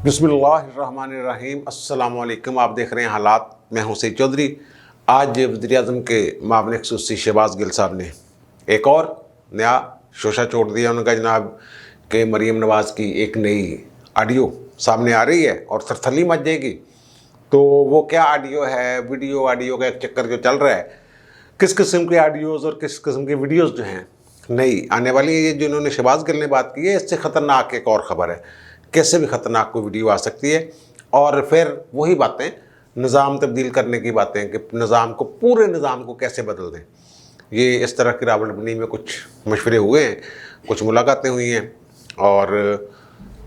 बिस्मिल्लाहिर्रहमानिर्रहीम। अस्सलाम वालेकुम। आप देख रहे हैं हालात। मैं हूं सईद चौधरी। आज वज़ीर-ए-आज़म के मामले खसूसी शहबाज गिल साहब ने एक और नया शोशा छोड़ दिया। उन्होंने कहा जनाब कि मरीम नवाज़ की एक नई ऑडियो सामने आ रही है और थरथली मच जाएगी। तो वो क्या ऑडियो है, वीडियो ऑडियो का एक चक्कर जो चल रहा है, किस किस्म के ऑडियोज़ और किस किस्म की वीडियोज़ जो हैं नई आने वाली है। ये जो इन्होंने शहबाज गिल ने बात की है, इससे ख़तरनाक एक और ख़बर है। कैसे भी ख़तरनाक कोई वीडियो आ सकती है। और फिर वही बातें, निज़ाम तब्दील करने की बातें कि निज़ाम को, पूरे निज़ाम को कैसे बदल दें। ये इस तरह की रावलपिंडी में कुछ मशवरे हुए हैं, कुछ मुलाकातें हुई हैं और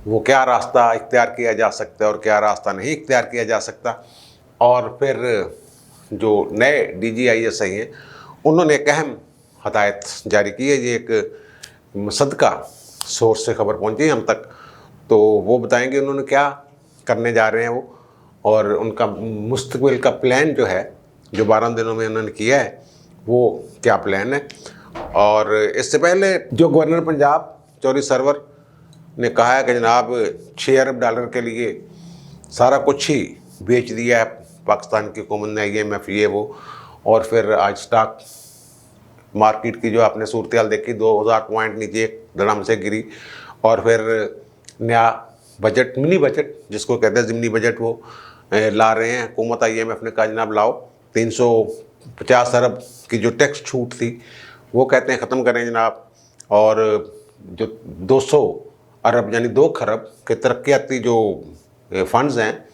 वो क्या रास्ता इख्तियार किया जा सकता है और क्या रास्ता नहीं इख्तियार किया जा सकता। और फिर जो नए DGISI हैं उन्होंने एक अहम हदायत जारी की है। ये एक मुसद्दका सोर्स से खबर पहुंची हम तक, तो वो बताएंगे उन्होंने क्या करने जा रहे हैं वो, और उनका मुस्तकबिल का प्लान जो है, जो 12 दिनों में उन्होंने किया है, वो क्या प्लान है। और इससे पहले जो गवर्नर पंजाब चौधरी सरवर ने कहा है कि जनाब $6 अरब के लिए सारा कुछ ही बेच दिया है पाकिस्तान की हुकूमत ने, IMF ये वो। और फिर आज स्टॉक मार्केट की जो आपने सूरत हाल देखी, 2000 पॉइंट नीचे एक धड़ाम से गिरी। और फिर नया बजट, मिनी बजट जिसको कहते हैं ज़िमनी बजट, वो ला रहे हैं हुकूमत। IMF ने कहा जनाब लाओ 350 अरब की जो टैक्स छूट थी वो कहते हैं ख़त्म करें जनाब। और जो 200 अरब यानी 2 खरब के तरक्याती जो फंड्स हैं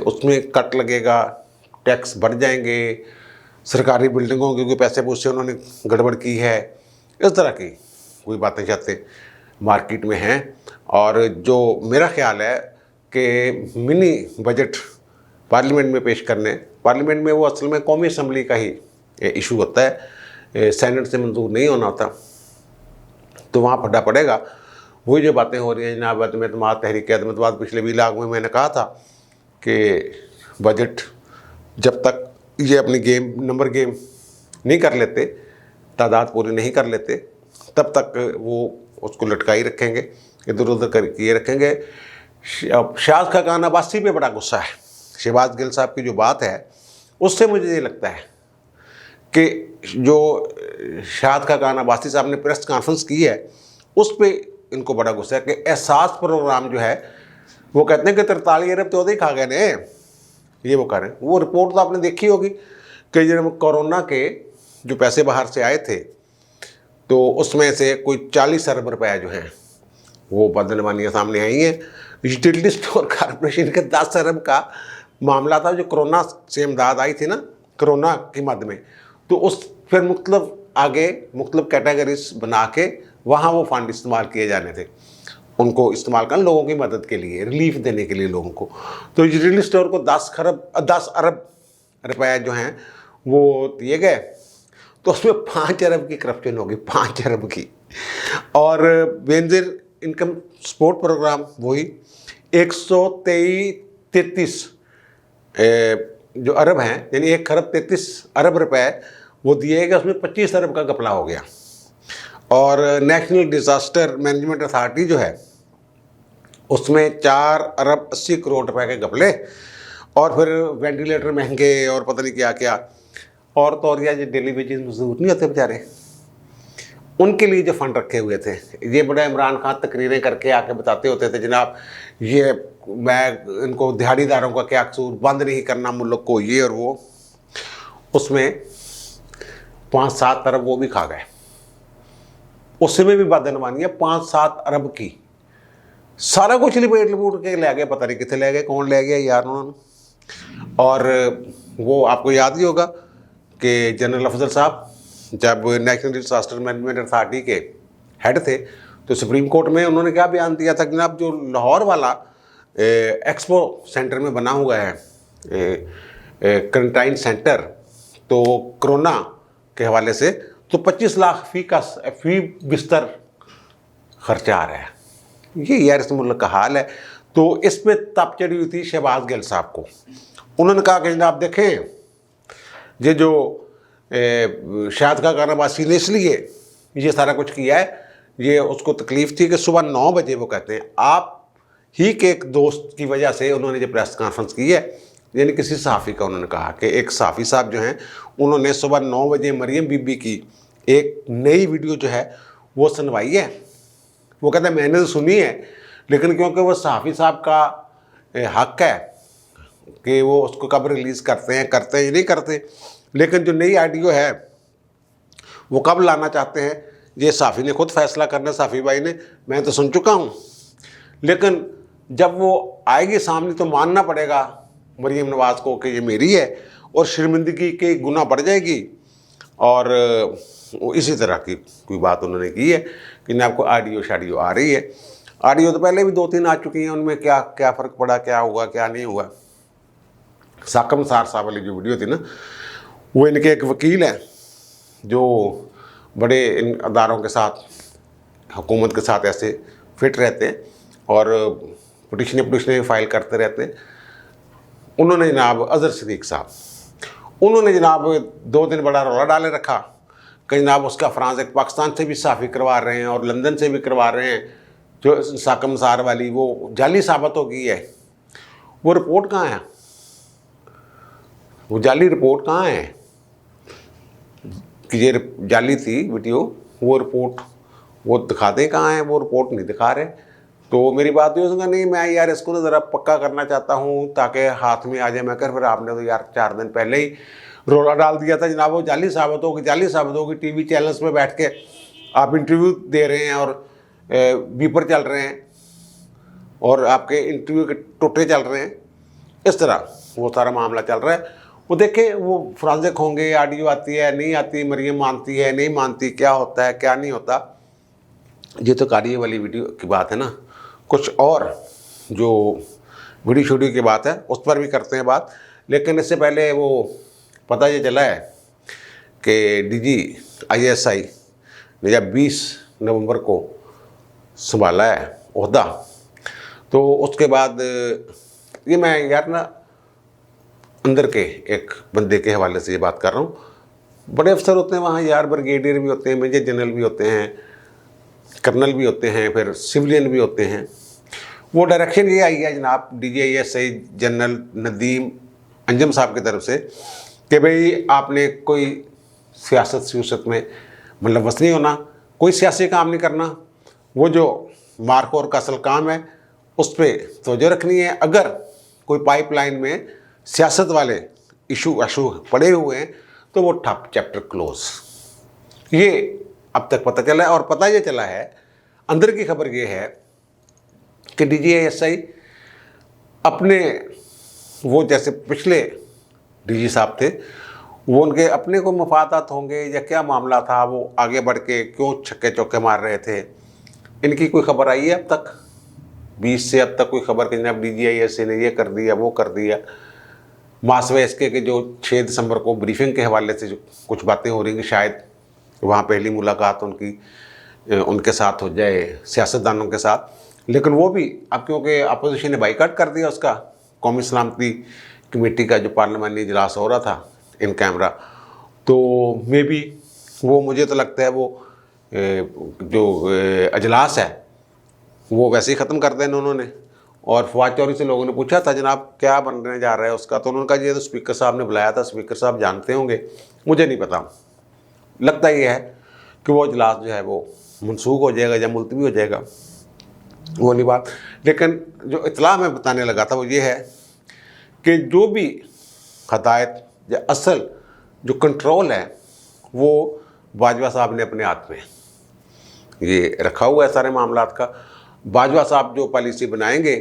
उसमें कट लगेगा, टैक्स बढ़ जाएंगे, सरकारी बिल्डिंगों के पैसे पूछे उन्होंने गड़बड़ की है। इस तरह की कोई बातें शातें मार्केट में हैं। और जो मेरा ख्याल है कि मिनी बजट पार्लियामेंट में पेश करने, पार्लियामेंट में वो असल में कौमी असम्बली का ही इशू होता है, सेनेट से मंजूर नहीं होना होता, तो वहाँ फड्डा पड़ेगा। वही जो बातें हो रही हैं जनाब अदम-ए-एतमाद, तहरीक-ए-अदम-ए-एतमाद, पिछले भी इलाक़ में मैंने कहा था कि बजट जब तक ये अपनी नंबर गेम नहीं कर लेते, तादाद पूरी नहीं कर लेते, तब तक वो उसको लटकाई रखेंगे, इधर उधर कर किए रखेंगे। शाद खान अब्बासी पे बड़ा गुस्सा है। शहबाज गिल साहब की जो बात है उससे मुझे ये लगता है कि जो शाद खान अब्बासी साहब ने प्रेस कॉन्फ्रेंस की है उस पर इनको बड़ा गुस्सा है कि एहसास प्रोग्राम जो है वो कहते हैं कि 43 अरब तो ही खा गए ने, ये वो करें। वो रिपोर्ट तो आपने देखी होगी कि जब कोरोना के जो पैसे बाहर से आए थे तो उसमें से कोई 40 अरब रुपये जो हैं वो बदनवानियाँ सामने आई हैं। यूटिलिटी स्टोर कॉरपोरेशन के 10 अरब का मामला था जो कोरोना से इमदाद आई थी ना, कोरोना की मद में, तो उस फिर मुख्तलिफ आगे मुख्तलिफ कैटेगरीज बना के वहाँ वो फंड इस्तेमाल किए जाने थे, उनको इस्तेमाल करना लोगों की मदद के लिए, रिलीफ देने के लिए लोगों को। तो यूटिलिटी स्टोर को 10 अरब रुपये जो हैं वो दिए गए, तो उसमें 5 अरब की करप्शन होगी, 5 अरब की। और बेनज़ीर इनकम सपोर्ट प्रोग्राम वही 133 जो अरब हैं, यानी 1 खरब 33 अरब रुपए वो दिए गए, उसमें 25 अरब का घपला हो गया। और नेशनल डिज़ास्टर मैनेजमेंट अथॉरिटी जो है उसमें 4 अरब 80 करोड़ रुपए के घपले। और फिर वेंटिलेटर महंगे और पता नहीं क्या क्या। और तो और या जो डेली वेजेस मजदूर नहीं होते बेचारे, उनके लिए जो फंड रखे हुए थे, ये बड़ा इमरान खान तकरीरें करके आके बताते होते थे जनाब ये मैं इनको दिहाड़ीदारों का क्या कसूर, बंद नहीं करना मुल्क को, ये और वो। उसमें 5-7 अरब वो भी खा गए, उसमें भी बदनवानियाँ 5-7 अरब की, सारा कुछ लिपेट लपूट के ले गए, पता नहीं कितने ले गए, कौन ले गया यार उन्होंने। और वो आपको याद ही होगा कि जनरल अफजल साहब जब नेशनल डिजास्टर मैनेजमेंट अथॉरिटी के हेड थे तो सुप्रीम कोर्ट में उन्होंने क्या बयान दिया था जनाब, जो लाहौर वाला एक्सपो सेंटर में बना हुआ है क्वारंटाइन सेंटर, तो कोरोना के हवाले से तो 25 लाख फी बिस्तर खर्चा आ रहा है। ये यार इस मुल्क का हाल है। तो इस पर तप चढ़ी हुई थी शहबाज गिल साहब को। उन्होंने कहा कि जनाब देखें, ये जो शाद खान अब्बासी ने इसलिए ये सारा कुछ किया है, ये उसको तकलीफ़ थी कि सुबह 9 बजे वो कहते हैं आप ही के एक दोस्त की वजह से उन्होंने जो प्रेस कॉन्फ्रेंस की है, यानी किसी सहाफ़ी का उन्होंने कहा कि एक सहाफ़ी साहब जो हैं उन्होंने सुबह 9 बजे मरियम बीबी की एक नई वीडियो जो है वो सुनवाई है। वो कहते हैं मैंने तो सुनी है, लेकिन क्योंकि वो सहाफ़ी साहब का हक है कि वो उसको कब रिलीज़ करते हैं या नहीं करते, लेकिन जो नई ऑडियो है वो कब लाना चाहते हैं ये सहाफ़ी ने खुद फैसला करना। सहाफ़ी भाई ने, मैं तो सुन चुका हूँ, लेकिन जब वो आएगी सामने तो मानना पड़ेगा मरियम नवाज़ को कि ये मेरी है, और शर्मिंदगी की गुना बढ़ जाएगी। और इसी तरह की कोई बात उन्होंने की है कि ना आपको ऑडियो शाडियो आ रही है। ऑडियो तो पहले भी 2-3 आ चुकी हैं, उनमें क्या क्या फ़र्क पड़ा, क्या हुआ क्या नहीं हुआ। साकम सार साहब वाली जो वीडियो थी ना, वो इनके एक वकील हैं जो बड़े इन अदारों के साथ, हुकूमत के साथ ऐसे फिट रहते हैं और पिटिशनें फाइल करते रहते हैं। उन्होंने जनाब अज़हर सिद्दीक़ साहब, उन्होंने जनाब 2 दिन बड़ा रौला डाले रखा कि जनाब उसका फ्रांस पाकिस्तान से भी सहाफ़ी करवा रहे हैं और लंदन से भी करवा रहे हैं। जो साकम सार वाली वो जाली साबित हो गई है। वो रिपोर्ट कहाँ है? वो जाली रिपोर्ट कहाँ है कि ये जाली थी वीडियो? वो रिपोर्ट वो दिखाते कहाँ है? वो रिपोर्ट नहीं दिखा रहे। तो मेरी बात ये होगा, नहीं मैं यार इसको ना ज़रा पक्का करना चाहता हूँ ताकि हाथ में आ जाए। मैं कर फिर आपने तो यार 4 दिन पहले ही रोला डाल दिया था जनाब, वो जाली साबित होगी। टीवी चैनल्स में बैठ के आप इंटरव्यू दे रहे हैं और बीपर चल रहे हैं और आपके इंटरव्यू के टोटे चल रहे हैं। इस तरह वो सारा मामला चल रहा है। वो देखें, वो फ्रांजिक होंगे, ऑडियो आती है नहीं आती, मरियम मानती है नहीं मानती, क्या होता है क्या नहीं होता। ये तो कार्य वाली वीडियो की बात है ना। कुछ और जो वीडियो शूडियो की बात है उस पर भी करते हैं बात, लेकिन इससे पहले वो पता ये चला है कि DGISI ने जब 20 नवंबर को संभाला है ओहदा, तो उसके बाद ये मैं यार ना अंदर के एक बंदे के हवाले से ये बात कर रहा हूँ। बड़े अफसर होते हैं वहाँ यार, ब्रिगेडियर भी होते हैं, मेजर जनरल भी होते हैं, कर्नल भी होते हैं, फिर सिविलियन भी होते हैं। वो डायरेक्शन ये आई है जनाब DGISI जनरल नदीम अंजम साहब की तरफ से कि भाई आपने कोई सियासत में मुलव्वस नहीं होना, कोई सियासी काम नहीं करना। वो जो मार्कोर का असल काम है उस पर तवज्जो रखनी है। अगर कोई पाइपलाइन में सियासत वाले इशू पड़े हुए हैं तो वो ठप, चैप्टर क्लोज। ये अब तक पता चला है। और पता ये चला है, अंदर की खबर ये है कि DGISI अपने, वो जैसे पिछले DG साहब थे, वो उनके अपने को मफादात होंगे या क्या मामला था, वो आगे बढ़ के क्यों छक्के चौके मार रहे थे, इनकी कोई खबर आई है अब तक? 20 से अब तक कोई खबर कि जनाब DGISI ने ये कर दिया वो कर दिया। मासवे इसके कि जो 6 दिसंबर को ब्रीफिंग के हवाले से जो कुछ बातें हो रही हैं, शायद वहाँ पहली मुलाकात उनके साथ हो जाए सियासतदानों के साथ। लेकिन वो भी अब क्योंकि अपोजिशन ने बाइकाट कर दिया उसका, कौमी सलामती कमेटी का जो पार्लियामानी इजलास हो रहा था इन कैमरा, तो मे बी वो, मुझे तो लगता है वो जो अजलास है वो वैसे ही ख़त्म कर देना उन्होंने। और फवाद चौधरी से लोगों ने पूछा था जनाब क्या बनने जा रहा है उसका, तो उन्होंने कहा ये तो स्पीकर साहब ने बुलाया था, स्पीकर साहब जानते होंगे, मुझे नहीं पता। लगता ये है कि वो इजलास जो है वो मनसूख हो जाएगा या मुलतवी हो जाएगा, वो नहीं बात। लेकिन जो इतला मैं बताने लगा था वो ये है कि जो भी हदायत या असल जो कंट्रोल है वो बाजवा साहब ने अपने हाथ में ये रखा हुआ है सारे मामलात का। बाजवा साहब जो पॉलिसी बनाएंगे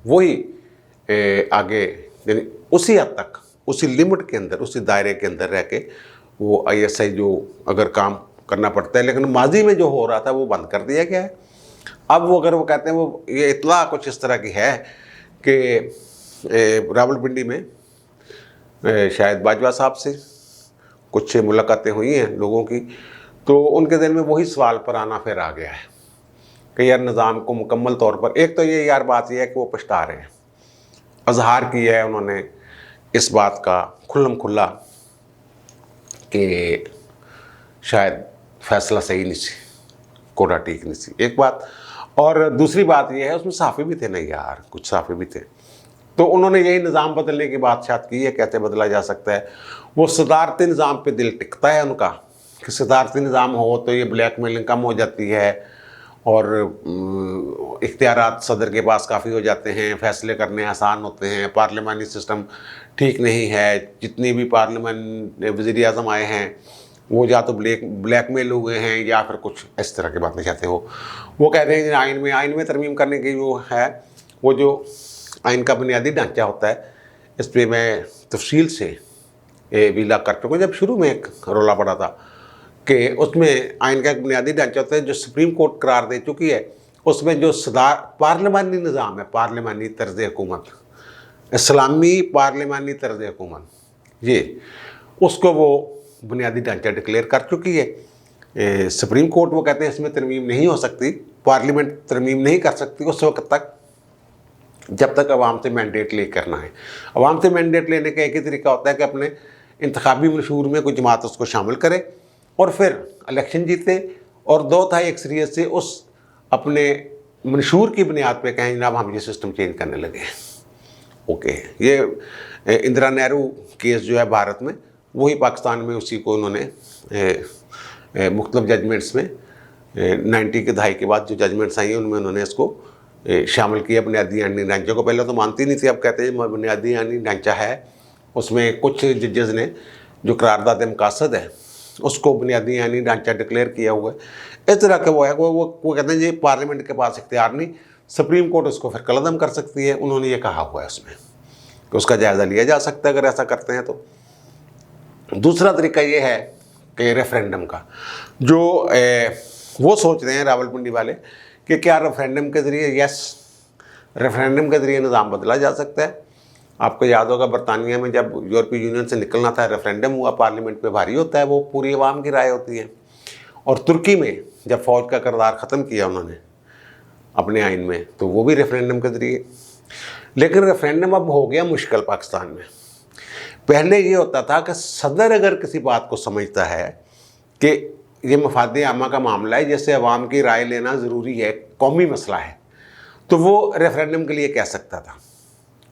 वही आगे, यानी उसी हद तक, उसी लिमिट के अंदर, उसी दायरे के अंदर रह के वो ISI जो अगर काम करना पड़ता है। लेकिन माजी में जो हो रहा था वो बंद कर दिया गया है। अब वो अगर वो कहते हैं वो ये इतला कुछ इस तरह की है कि रावलपिंडी में शायद बाजवा साहब से कुछ मुलाकातें हुई हैं लोगों की, तो उनके दिल में वही सवाल पर आना फिर आ गया है कि यार निज़ाम को मुकम्मल तौर पर, एक तो ये यार बात यह है कि वो पछता रहे हैं, अजहार किया है उन्होंने इस बात का खुल्लम खुल्ला कि शायद फैसला सही नहीं सी, कोड़ा ठीक नहीं सी, एक बात। और दूसरी बात यह है उसमें सहाफ़ी भी थे ना यार, कुछ सहाफ़ी भी थे। तो उन्होंने यही निज़ाम बदलने की बात शायद की है, कैसे बदला जा सकता है। वो सदारती निज़ाम पे दिल टिकता है उनका कि सदारती निज़ाम हो तो ये ब्लैकमेलिंग कम हो जाती है और इख्तियारात सदर के पास काफ़ी हो जाते हैं, फैसले करने आसान होते हैं, पार्लिमानी सिस्टम ठीक नहीं है, जितनी भी पार्लियामेंट वज़ीर आज़म आए हैं वो या तो ब्लैकमेल हुए हैं या फिर कुछ इस तरह की बातें कहते हो। वो कहते हैं कि आइन में तरमीम करने की जो है, वो जो आइन का बुनियादी ढांचा होता है, इस पर मैं तफसील से विला कर चुका हूँ। जब शुरू में एक रौला पड़ा था कि उसमें आइन का एक बुनियादी ढांचा होता है जो सुप्रीम कोर्ट करार दे चुकी है, उसमें जो पार्लिमानी निज़ाम है, पार्लिमानी तर्ज़ हुकूमत, इस्लामी पार्लिमानी तर्ज़ हुकूमत, ये उसको वो बुनियादी ढांचा डिक्लेयर कर चुकी है। सुप्रीम कोर्ट वो कहते हैं इसमें तरमीम नहीं हो सकती, पार्लियामेंट तरमीम नहीं कर सकती उस वक्त तक जब तक अवाम से मैंडेट ले करना है। अवाम से मैंडेट लेने का एक ही तरीका होता है कि अपने इंतखाबी मंशूर में कोई जमात उसको शामिल करे और फिर इलेक्शन जीते और 2/3 अक्सरियत से उस अपने मंशूर की बुनियाद पे कहें जनाब हम ये सिस्टम चेंज करने लगे हैं। ओके, ये इंदिरा नेहरू केस जो है भारत में, वही पाकिस्तान में उसी को उन्होंने मुख्तलिफ जजमेंट्स में 90 के दहाई के बाद जो जजमेंट्स आई हैं उनमें उन्होंने इसको शामिल किया बुनियादी आइनी ढांचे को। पहले तो मानती नहीं थी, अब कहते हैं बुनियादी आइनी ढांचा है। उसमें कुछ जजेस ने जो करारदाद मकासद है उसको बुनियादी आइनी ढांचा डिक्लेयर किया हुआ है। इस तरह का वो है, वो कहते हैं जी पार्लियामेंट के पास इख्तियार नहीं, सुप्रीम कोर्ट उसको फिर कलअदम कर सकती है। उन्होंने ये कहा हुआ है उसमें कि उसका जायज़ा लिया जा सकता है अगर ऐसा करते हैं तो। दूसरा तरीका ये है कि रेफरेंडम का, जो वो सोच रहे हैं रावलपिंडी वाले कि क्या रेफरेंडम के ज़रिए, यस रेफरेंडम के ज़रिए निज़ाम बदला जा सकता है। आपको याद होगा बरतानिया में जब यूरोपीय यूनियन से निकलना था, रेफरेंडम हुआ, पार्लियामेंट पे भारी होता है, वो पूरी अवाम की राय होती है। और तुर्की में जब फ़ौज का किरदार ख़त्म किया उन्होंने अपने आइन में, तो वो भी रेफरेंडम के ज़रिए। लेकिन रेफरेंडम अब हो गया मुश्किल पाकिस्तान में। पहले ये होता था कि सदर अगर किसी बात को समझता है कि ये मफाद आमा का मामला है, जैसे अवाम की राय लेना ज़रूरी है, कौमी मसला है, तो वो रेफरेंडम के लिए कह सकता था।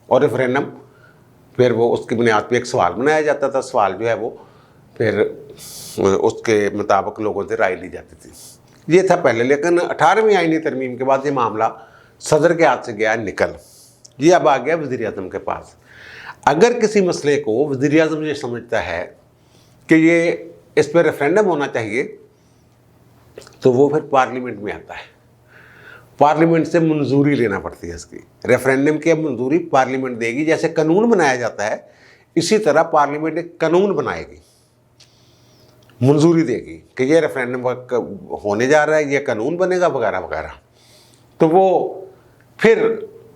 और रेफरेंडम फिर वो उसकी बुनियाद पे एक सवाल बनाया जाता था, सवाल जो है वो फिर उसके मुताबिक लोगों से राय ली जाती थी। ये था पहले। लेकिन 18वीं आइनी तरमीम के बाद ये मामला सदर के हाथ से गया निकल, ये अब आ गया वज़ीर आज़म के पास। अगर किसी मसले को वज़ीर आज़म ये समझता है कि ये इस पर रेफरेंडम होना चाहिए, तो वो फिर पार्लियामेंट में आता है, पार्लियामेंट से मंजूरी लेना पड़ती है इसकी। रेफरेंडम की अब मंजूरी पार्लियामेंट देगी, जैसे कानून बनाया जाता है इसी तरह पार्लियामेंट एक कानून बनाएगी, मंजूरी देगी कि ये रेफरेंडम होने जा रहा है, ये कानून बनेगा वगैरह वगैरह। तो वो फिर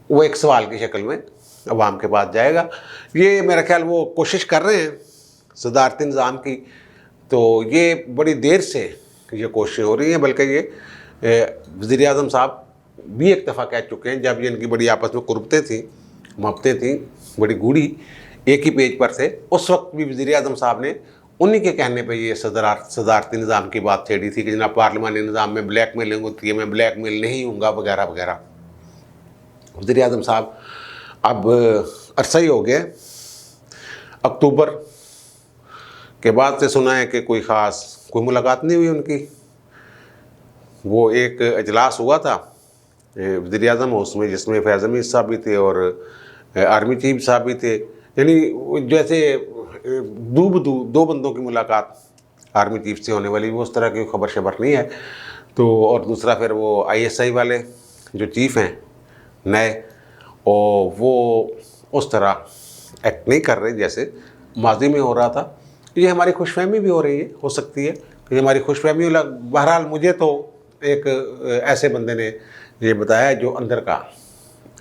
वो एक सवाल की शक्ल में अवाम के पास जाएगा। ये मेरा ख्याल वो कोशिश कर रहे हैं सदारती निज़ाम की, तो ये बड़ी देर से ये कोशिशें हो रही हैं। बल्कि ये वज़ीर आज़म साहब भी एक दफ़ा कह चुके हैं, जब ये इनकी बड़ी आपस में कुर्बतें थी, मोहब्बतें थी, बड़ी गूढ़ी, एक ही पेज पर थे, उस वक्त भी वज़ीर आज़म साहब ने उन्हीं के कहने पे ये सदारती निज़ाम की बात छेड़ी थी कि जनाब पार्लिमानी निज़ाम में ब्लैकमेलिंग होती है, मैं ब्लैकमेल नहीं हूँगा वगैरह वगैरह। वज़ीर आज़म साहब अब अरसा ही हो गया, अक्टूबर के बाद से सुना है कि कोई मुलाकात नहीं हुई उनकी। वो एक इजलास हुआ था वज़ीर आज़म, उसमें जिसमें फैज़ हमीद साहब भी थे और आर्मी चीफ साहब भी थे, यानी जैसे दो बंदों की मुलाकात आर्मी चीफ से होने वाली, वो उस तरह की खबर शबर नहीं है। तो और दूसरा फिर वो ISI वाले जो चीफ़ हैं नए, और वो उस तरह एक्ट नहीं कर रहे जैसे माजी में हो रहा था। ये हमारी खुशफहमी भी हो रही है, हो सकती है कि हमारी खुशफहमी। बहरहाल मुझे तो एक ऐसे बंदे ने ये बताया जो अंदर का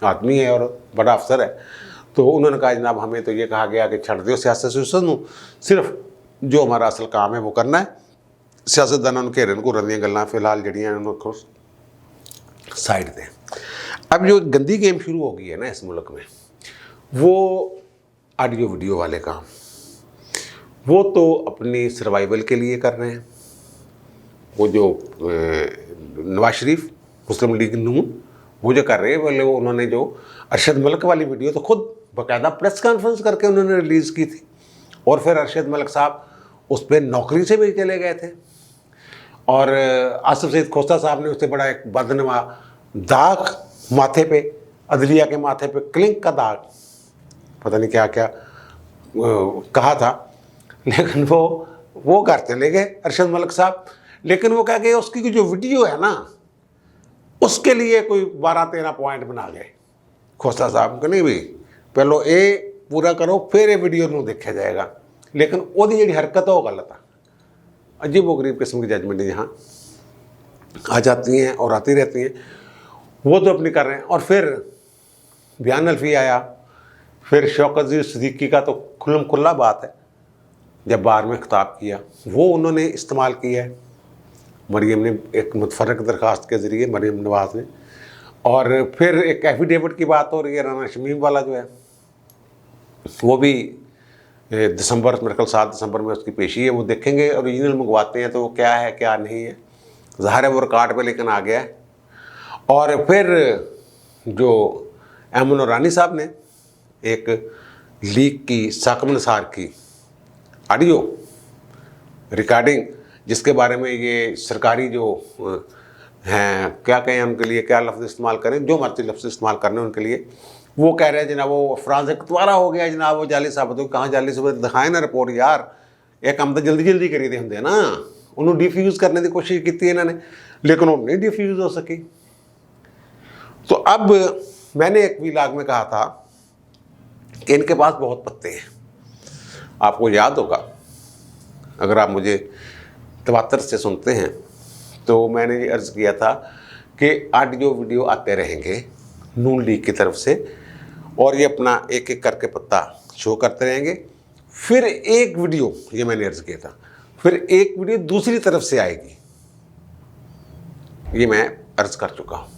आदमी है और बड़ा अफसर है, तो उन्होंने कहा जनाब हमें तो ये कहा गया कि छड़ दो सियासत से, सिर्फ जो हमारा असल काम है वो करना है। सियासतदानों के घेरन को रंदियाँ गल्लां फिलहाल जड़ियाँ उनको साइड दें। अब जो गंदी गेम शुरू हो गई है ना इस मुल्क में, वो ऑडियो वीडियो वाले काम, वो तो अपनी सर्वाइवल के लिए कर रहे हैं। वो जो नवाज शरीफ मुस्लिम लीग नून वो जो कर रहे हैं, बोले वो उन्होंने जो अरशद मलिक वाली वीडियो तो खुद बाकायदा प्रेस कॉन्फ्रेंस करके उन्होंने रिलीज़ की थी, और फिर अरशद मलिक साहब उस पर नौकरी से भी चले गए थे, और आसिफ सईद खोस्ता साहब ने उससे बड़ा एक बदनवा दाग माथे पे, अदलिया के माथे पे क्लिंक का दाग, पता नहीं क्या क्या कहा था, लेकिन वो घर चले गए अरशद मलिक साहब। लेकिन वो कह गए उसकी जो वीडियो है ना उसके लिए कोई 12-13 पॉइंट बना गए खोस्ता साहब को, नहीं भाई पहलो ये पूरा करो फिर ये वीडियो नू देखा जाएगा। लेकिन ओदी जी हरकत है वो गलत है, अजीब व गरीब किस्म की जजमेंट यहाँ आ जाती हैं और आती रहती हैं, वो तो अपनी कर रहे हैं। और फिर बयान अल्फी आया, फिर शौकत जी सिद्दीकी का तो खुल्लम खुल्ला बात है, जब बार में खिताब किया वो उन्होंने इस्तेमाल किया है मरीम ने एक मुतफरक दरख्वास्त के ज़रिए, मरीम नवाज़ ने। और फिर एक एफिडेविट की बात हो रही है, राना शमीम वाला जो है वो भी दिसंबर, मेरे ख्याल 7 दिसंबर में उसकी पेशी है, वो देखेंगे, ओरिजिनल मंगवाते हैं तो वो क्या है क्या नहीं है, ज़ाहिर है वो रिकॉर्ड पे लेकिन आ गया है। और फिर जो अमन नूरानी साहब ने एक लीक की साकिब निसार की ऑडियो रिकॉर्डिंग, जिसके बारे में ये सरकारी जो हैं क्या कहें उनके लिए, क्या लफ्ज़ इस्तेमाल करें, जो मर्जी लफ्ज़ इस्तेमाल करने उनके लिए, वो कह रहे हैं जनाब वो फ्रांसिक दोबारा हो गया जनाब, वो जाली साबित हो, कहाँ जाली साबित दिखाए ना रिपोर्ट यार, एक काम तो जल्दी जल्दी करी दे होंगे ना, उन्होंने डिफ्यूज़ करने की कोशिश की इन्होंने, लेकिन वो नहीं डिफ्यूज़ हो सकी। तो अब मैंने एक व्लॉग में कहा था कि इनके पास बहुत पत्ते हैं, आपको याद होगा अगर आप मुझे तवातर से सुनते हैं तो मैंने ये अर्ज़ किया था कि ऑडियो वीडियो आते रहेंगे नून लीग की तरफ से, और ये अपना एक एक करके पत्ता शो करते रहेंगे। फिर एक वीडियो, ये मैंने अर्ज़ किया था, फिर एक वीडियो दूसरी तरफ से आएगी, ये मैं अर्ज़ कर चुका हूँ।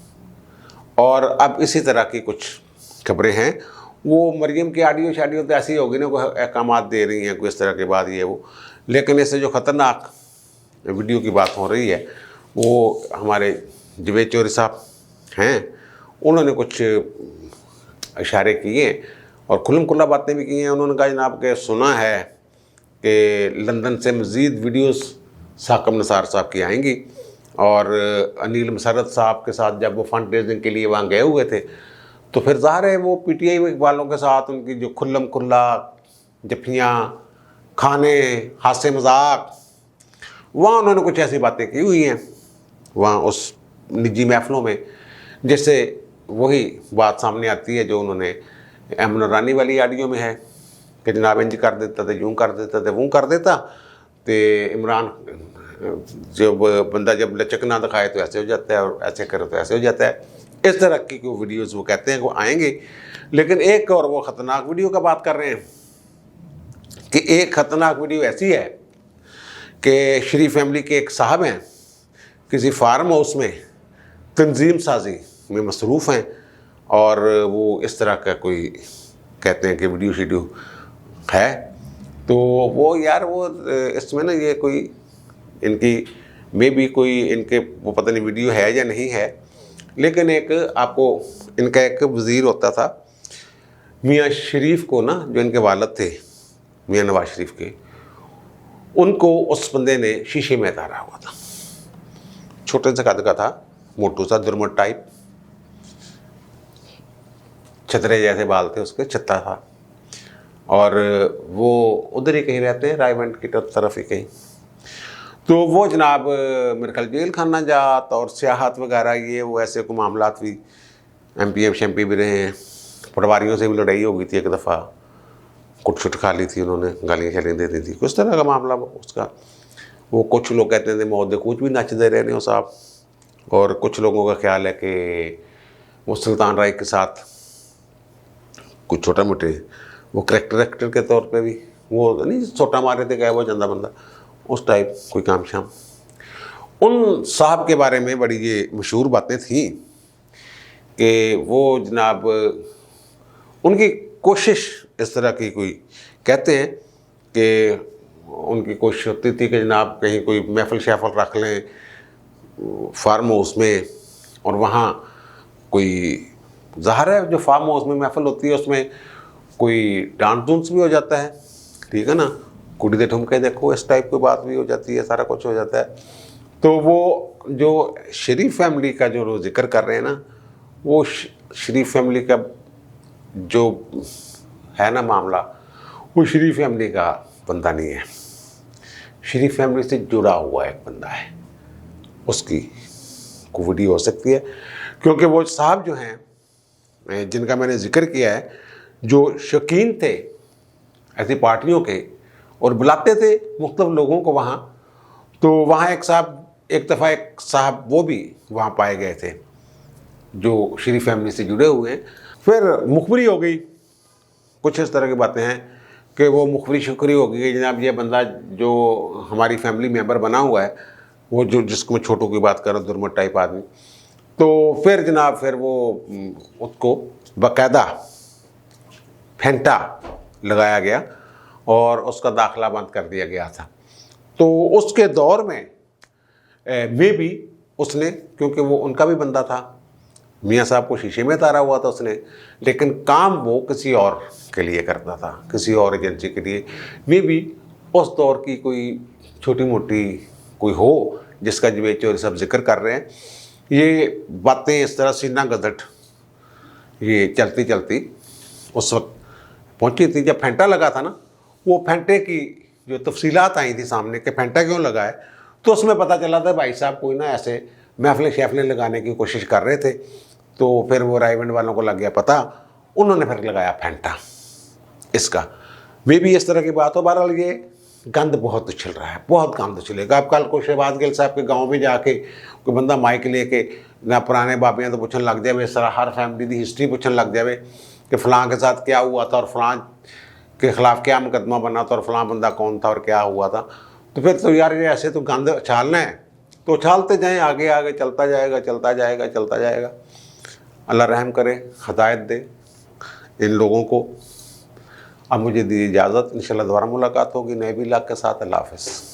और अब इसी तरह की कुछ खबरें हैं, वो मरियम की ऑडियो शाडियो तो ऐसी होगी ना, कोई अहकाम दे रही हैं कोई इस तरह के बाद ये वो, लेकिन इससे जो ख़तरनाक वीडियो की बात हो रही है वो हमारे जवेद चौधरी साहब हैं, उन्होंने कुछ इशारे किए और खुल्लम खुल्ला बातें भी की हैं। उन्होंने कहा जनाब के सुना है कि लंदन से मज़ीद वीडियोस साकिब निसार साहब की आएंगी, और अनिल मसरत साहब के साथ जब वो फंड रेजिंग के लिए वहाँ गए हुए थे तो फिर ज़ाहिर है वो PTI वालों के साथ उनकी जो खुल्लम खुल्ला जफ्फियाँ, खाने, हासे मजाक, वहाँ उन्होंने कुछ ऐसी बातें की हुई हैं वहाँ उस निजी महफिलों में, जैसे वही बात सामने आती है जो उन्होंने अमन नूरानी वाली ऑडियो में है कि जनाब इंज कर देता तो यूँ कर देता तो वो कर देता, तो इमरान जब बंदा जब लचक ना दिखाए तो ऐसे हो जाता है और ऐसे करे तो ऐसे हो जाता है। इस तरह की कोई वीडियोज़ वो कहते हैं वो आएंगे। लेकिन एक और वो ख़तरनाक वीडियो का बात कर रहे हैं कि एक ख़तरनाक वीडियो ऐसी है कि शरीफ फैमिली के एक साहब हैं, किसी फार्म हाउस में तंजीम साजी में मसरूफ़ हैं, और वो इस तरह का कोई कहते हैं कि वीडियो शीडियो है, तो वो यार वो इसमें ना ये कोई इनकी मे भी कोई इनके वो पता नहीं वीडियो है या नहीं है, लेकिन एक आपको इनका एक वज़ीर होता था मियाँ शरीफ को ना, जो इनके वालिद थे मियाँ नवाज शरीफ के, उनको उस बंदे ने शीशे में उतारा हुआ था, छोटे से कद का था, मोटू सा दुर्मट टाइप, छतरे जैसे बाल थे उसके, छत्ता था, और वो उधर ही कहीं रहते हैं रायवंड की तरफ ही कहीं। तो वो जनाब मेरे ख्याल जेल खाना जात और सियाहत वगैरह ये वो ऐसे को मामलात भी, MP भी रहे हैं, पटवारियों से भी लड़ाई हो गई थी एक दफ़ा, कुट खा ली थी उन्होंने, गालियाँ शालियाँ दे दी थी, कुछ तरह का मामला उसका। वो कुछ लोग कहते थे मौत कुछ भी नचते रहे हो साहब, और कुछ लोगों का ख्याल है कि वो सुल्तान राय के साथ कुछ छोटा मोटे वो करेक्टर के तौर पे भी वो नहीं छोटा मारे थे, क्या वो जंदा बंदा उस टाइप कोई काम शाम। उन साहब के बारे में बड़ी ये मशहूर बातें थी कि वो जनाब उनकी कोशिश इस तरह की कोई कहते हैं कि उनकी कोशिश होती थी कि जनाब कहीं कोई महफिल शहफिल रख लें फार्म हाउस में, और वहाँ कोई ज़ाहिर है जो फार्म हाउस में महफिल होती है उसमें कोई डांस डूंस भी हो जाता है, ठीक है ना, कुड़ी दे ठुमके देखो इस टाइप की बात भी हो जाती है, सारा कुछ हो जाता है। तो वो जो शरीफ फैमिली का जो जिक्र कर रहे हैं ना, वो शरीफ फैमिली का जो है ना मामला, वो शरीफ फैमिली का बंदा नहीं है, शरीफ फैमिली से जुड़ा हुआ एक बंदा है, उसकी कुवड़ी हो सकती है। क्योंकि वो साहब जो हैं जिनका मैंने जिक्र किया है, जो शौकीन थे ऐसी पार्टियों के और बुलाते थे मुख्तलिफ लोगों को वहाँ, तो वहाँ एक दफ़ा एक साहब वो भी वहाँ पाए गए थे जो शरीफ फैमिली से जुड़े हुए हैं। फिर मुखबरी हो गई, कुछ इस तरह की बातें हैं कि वो मुखबरी शुक्री हो गई कि जनाब ये बंदा जो हमारी फैमिली मेंबर बना हुआ है, वो जो जिसको मैं छोटू की बात कर रहा हूँ, दुर्मट टाइप आदमी, तो फिर जनाब फिर वो उसको बाकायदा फेंटा लगाया गया और उसका दाखिला बंद कर दिया गया था। तो उसके दौर में भी उसने, क्योंकि वो उनका भी बंदा था, मियाँ साहब को शीशे में तारा हुआ था उसने, लेकिन काम वो किसी और के लिए करता था, किसी और एजेंसी के लिए। भी उस दौर की कोई छोटी मोटी कोई हो जिसका जवेच और सब जिक्र कर रहे हैं, ये बातें इस तरह सीना गदट ये चलती चलती उस वक्त पहुंची थी जब फेंटा लगा था ना। वो फेंटे की जो तफसीलात आई थी सामने कि फेंटा क्यों लगा है, तो उसमें पता चला था भाई साहब कोई ना ऐसे महफिलें शैफलें लगाने की कोशिश कर रहे थे। तो फिर वो रायबंड वालों को लग गया पता, उन्होंने फिर लगाया फेंटा इसका। भी इस तरह की बात हो। बहरहाल ये गंद बहुत उछल रहा है, बहुत गंद उछलेगा। आप कल को शहबाज गिल साहब के गाँव में जाके कोई बंदा माइक लेके ना पुराने बाबियाँ तो पूछने लग जाए, इस तरह हर फैमिली की हिस्ट्री पूछने लग जाए कि फ़लाँ के साथ क्या हुआ था और फ़लाँ के ख़िलाफ़ क्या मुकदमा बना था और फ़लाँ बंदा कौन था और क्या हुआ था। तो फिर तो यार ये ऐसे तो गंद उछालना है तो उछालते जाएँ, आगे आगे चलता जाएगा चलता जाएगा चलता जाएगा। अल्लाह रहम करे, हदायत दे इन लोगों को। अब मुझे दी इजाज़त, इंशाल्लाह दोबारा मुलाकात होगी नए व्लॉग के साथ। अल्लाह हाफ़िज़।